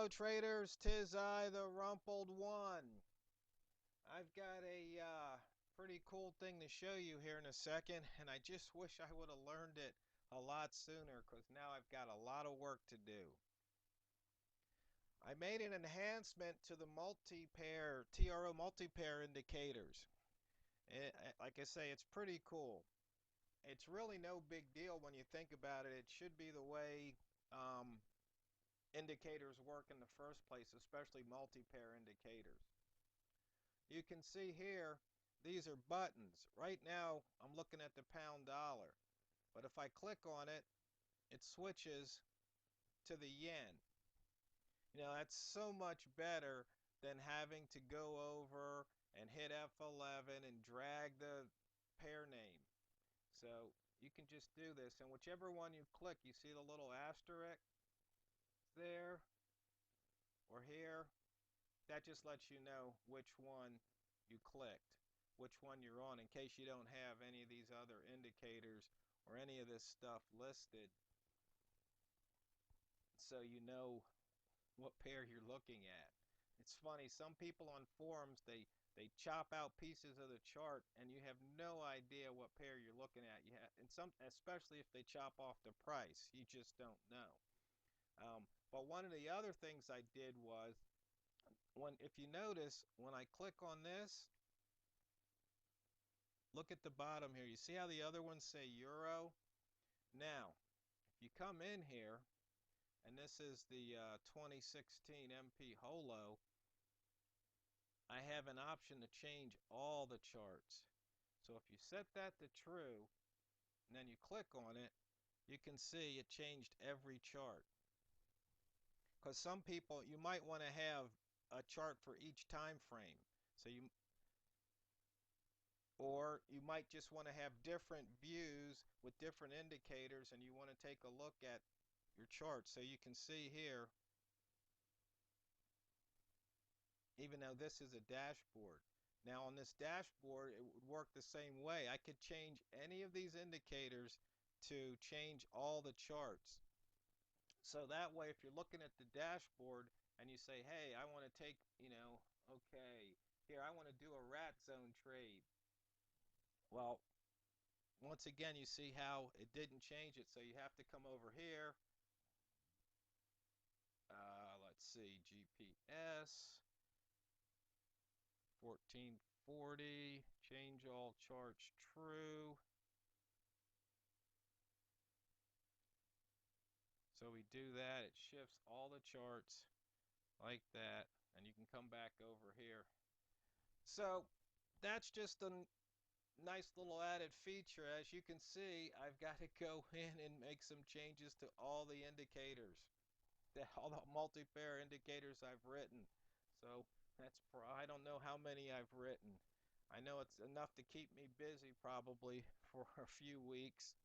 Hello traders, 'tis I, the Rumpled One. I've got a pretty cool thing to show you here in a second, and I just wish I would have learned it a lot sooner because now I've got a lot of work to do. I made an enhancement to the multipair, TRO multipair indicators. Like I say, it's pretty cool. It's really no big deal when you think about it. It should be the way indicators work in the first place, especially multi-pair indicators. You can see here, these are buttons. Right now, I'm looking at the pound dollar. But if I click on it, it switches to the yen. You know, that's so much better than having to go over and hit F11 and drag the pair name. So you can just do this, and whichever one you click, you see the little asterisk there or here, that just lets you know which one you clicked, which one you're on, in case you don't have any of these other indicators or any of this stuff listed, so you know what pair you're looking at. It's funny, some people on forums, they chop out pieces of the chart and you have no idea what pair you're looking at. And some, especially if they chop off the price, you just don't know. But one of the other things I did was, if you notice, when I click on this, look at the bottom here. You see how the other ones say euro? Now, if you come in here, and this is the 2016 MP Holo, I have an option to change all the charts. So if you set that to true, and then you click on it, you can see it changed every chart. Because some people, you might want to have a chart for each time frame. So or you might just want to have different views with different indicators, and you want to take a look at your chart. So you can see here, even though this is a dashboard, now on this dashboard it would work the same way. I could change any of these indicators to change all the charts. So that way, if you're looking at the dashboard and you say, hey, I want to take, okay, here I want to do a rat zone trade. Well, once again, you see how it didn't change it, so you have to come over here. Let's see, GPS 1440, change all charts true. So we do that, it shifts all the charts like that, and you can come back over here. So that's just a nice little added feature. As you can see, I've got to go in and make some changes to all the indicators, all the multi-pair indicators I've written. So I don't know how many I've written. I know it's enough to keep me busy probably for a few weeks,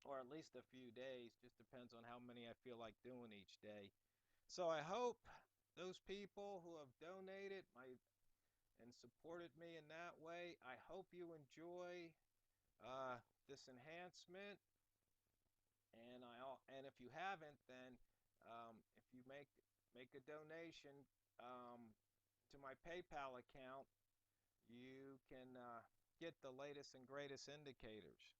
or at least a few days. Just depends on how many I feel like doing each day. So I hope those people who have donated and supported me in that way, I hope you enjoy this enhancement. And if you haven't, then if you make a donation to my PayPal account, you can get the latest and greatest indicators.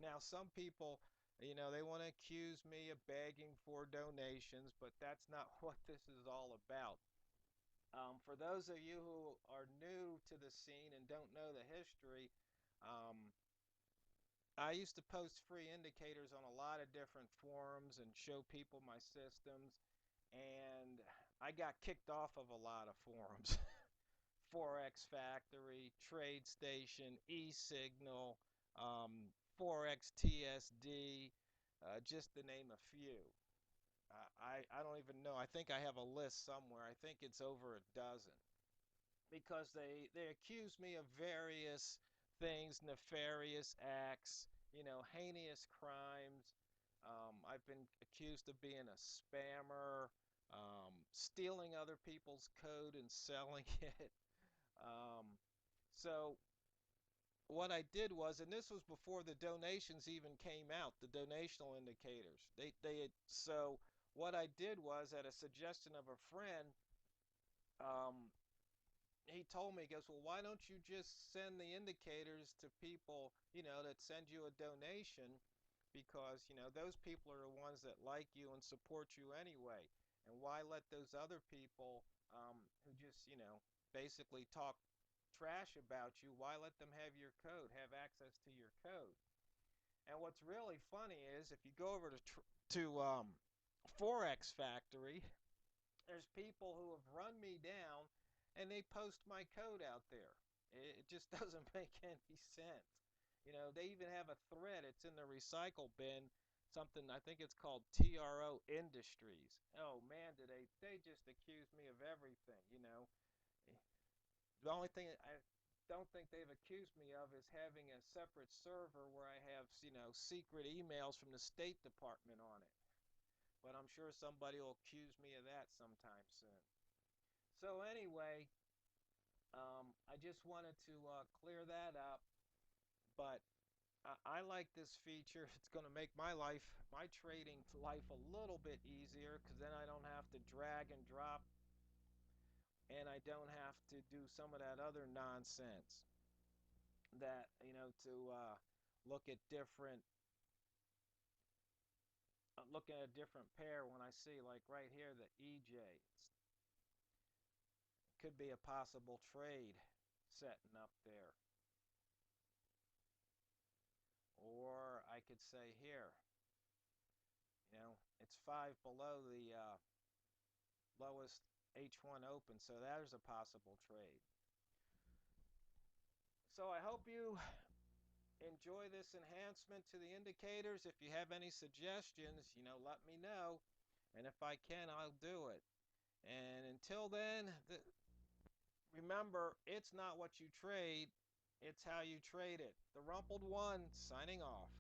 Now, some people, they want to accuse me of begging for donations, but that's not what this is all about. For those of you who are new to the scene and don't know the history, I used to post free indicators on a lot of different forums and show people my systems, and I got kicked off of a lot of forums. Forex Factory, TradeStation, eSignal, Forex TSD, just to name a few. I don't even know. I think I have a list somewhere. I think it's over a dozen, because they accuse me of various things, nefarious acts, heinous crimes. I've been accused of being a spammer, stealing other people's code and selling it. Um, so what I did was, and this was before the donations even came out, the donational indicators. So what I did was, at a suggestion of a friend, um, he told me, he goes, well, why don't you just send the indicators to people, that send you a donation, because, those people are the ones that like you and support you anyway. And why let those other people, who just, basically talk trash about you, why let them have your code, have access to your code? And what's really funny is, if you go over to Forex Factory, there's people who have run me down and they post my code out there. It just doesn't make any sense. They even have a thread. It's in the recycle bin. Something, I think it's called TRO Industries. Oh man, they just accuse me of everything. The only thing I don't think they've accused me of is having a separate server where I have, secret emails from the State Department on it. But I'm sure somebody will accuse me of that sometime soon. So anyway, I just wanted to clear that up. But I like this feature. It's going to make my trading life a little bit easier, because then I don't have to drag and drop, and I don't have to do some of that other nonsense that, to look at different, looking at a different pair when I see, like right here, the EJ. Could be a possible trade setting up there. Or I could say here, it's 5 below the lowest H1 open, so there's a possible trade. So I hope you enjoy this enhancement to the indicators. If you have any suggestions, let me know. And if I can, I'll do it. And until then, remember, it's not what you trade, it's how you trade it. The Rumpled One signing off.